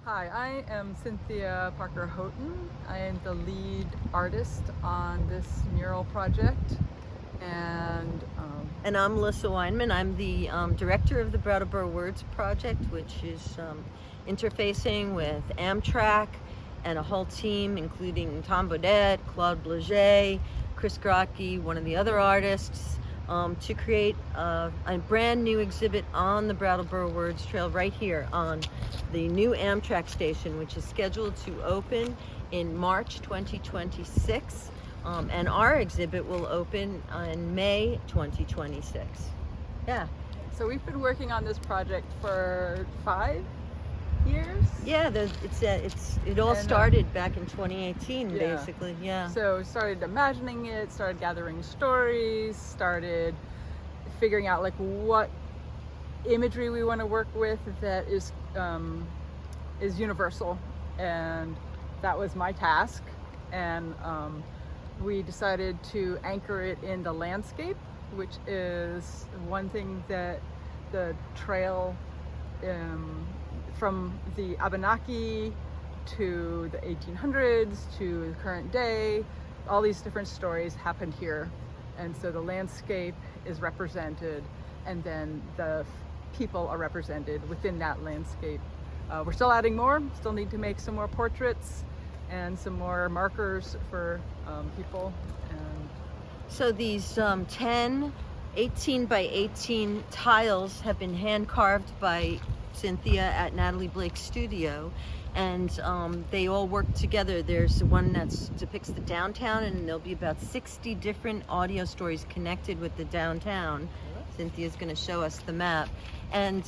Hi, I am Cynthia Parker-Houghton. I am the lead artist on this mural project. And And I'm Lissa Weinmann. I'm the director of the Brattleboro Words Project, which is interfacing with Amtrak and a whole team, including Tom Bodette, Claude Blaget, Chris Grotke, one of the other artists, to create a brand new exhibit on the Brattleboro Words Trail right here on the new Amtrak station, which is scheduled to open in March 2026. And our exhibit will open in May 2026. Yeah. so we've been working on this project for 5 years. Yeah, it all started back in 2018, yeah. basically. Yeah. So started imagining it, started gathering stories, started figuring out like what imagery we want to work with that is universal, and that was my task. And we decided to anchor it in the landscape, which is one thing that the trail from the Abenaki to the 1800s to the current day, all these different stories happened here. And so the landscape is represented, and then the people are represented within that landscape. We're still adding more, still need to make some more portraits and some more markers for people. And So these 10 18 by 18 tiles have been hand carved by Cynthia at Natalie Blake's studio, and they all work together. There's one that depicts the downtown, and there'll be about 60 different audio stories connected with the downtown. Cynthia's going to show us the map, and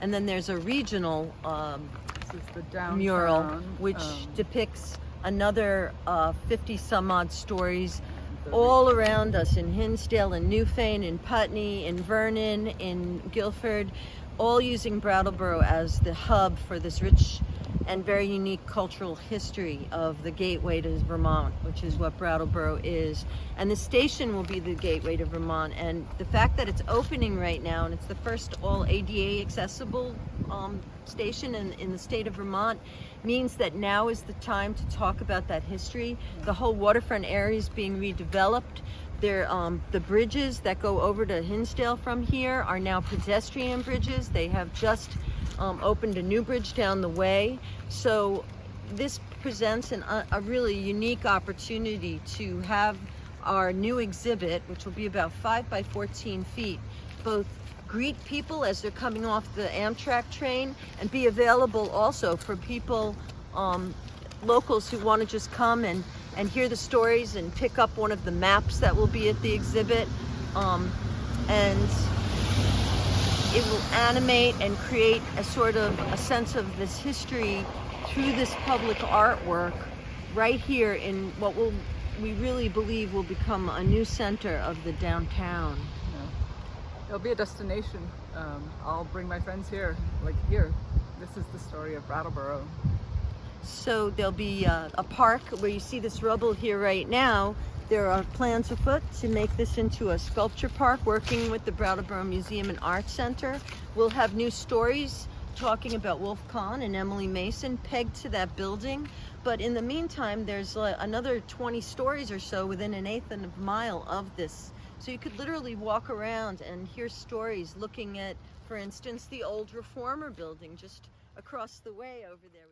then there's a regional this is the downtown, mural which depicts another 50 some odd stories all around us in Hinsdale, in Newfane, in Putney, in Vernon, in Guilford, all using Brattleboro as the hub for this rich and very unique cultural history of the gateway to Vermont, which is what Brattleboro is. And the station will be the gateway to Vermont. And the fact that it's opening right now, and it's the first all ADA accessible station in the state of Vermont, means that now is the time to talk about that history. The whole waterfront area is being redeveloped. The bridges that go over to Hinsdale from here are now pedestrian bridges. They have just opened a new bridge down the way. So this presents a really unique opportunity to have our new exhibit, which will be about 5 by 14 feet, both greet people as they're coming off the Amtrak train and be available also for people, locals who want to just come and hear the stories and pick up one of the maps that will be at the exhibit. And it will animate and create a sort of a sense of this history through this public artwork right here in what we really believe will become a new center of the downtown. It'll be a destination. I'll bring my friends here, like here. This is the story of Brattleboro. So there'll be a park where you see this rubble here right now. There are plans afoot to make this into a sculpture park, working with the Brattleboro Museum and Arts Center. We'll have new stories talking about Wolf Kahn and Emily Mason pegged to that building. But in the meantime, there's another 20 stories or so within an eighth of a mile of this. So you could literally walk around and hear stories looking at, for instance, the old Reformer building just across the way over there.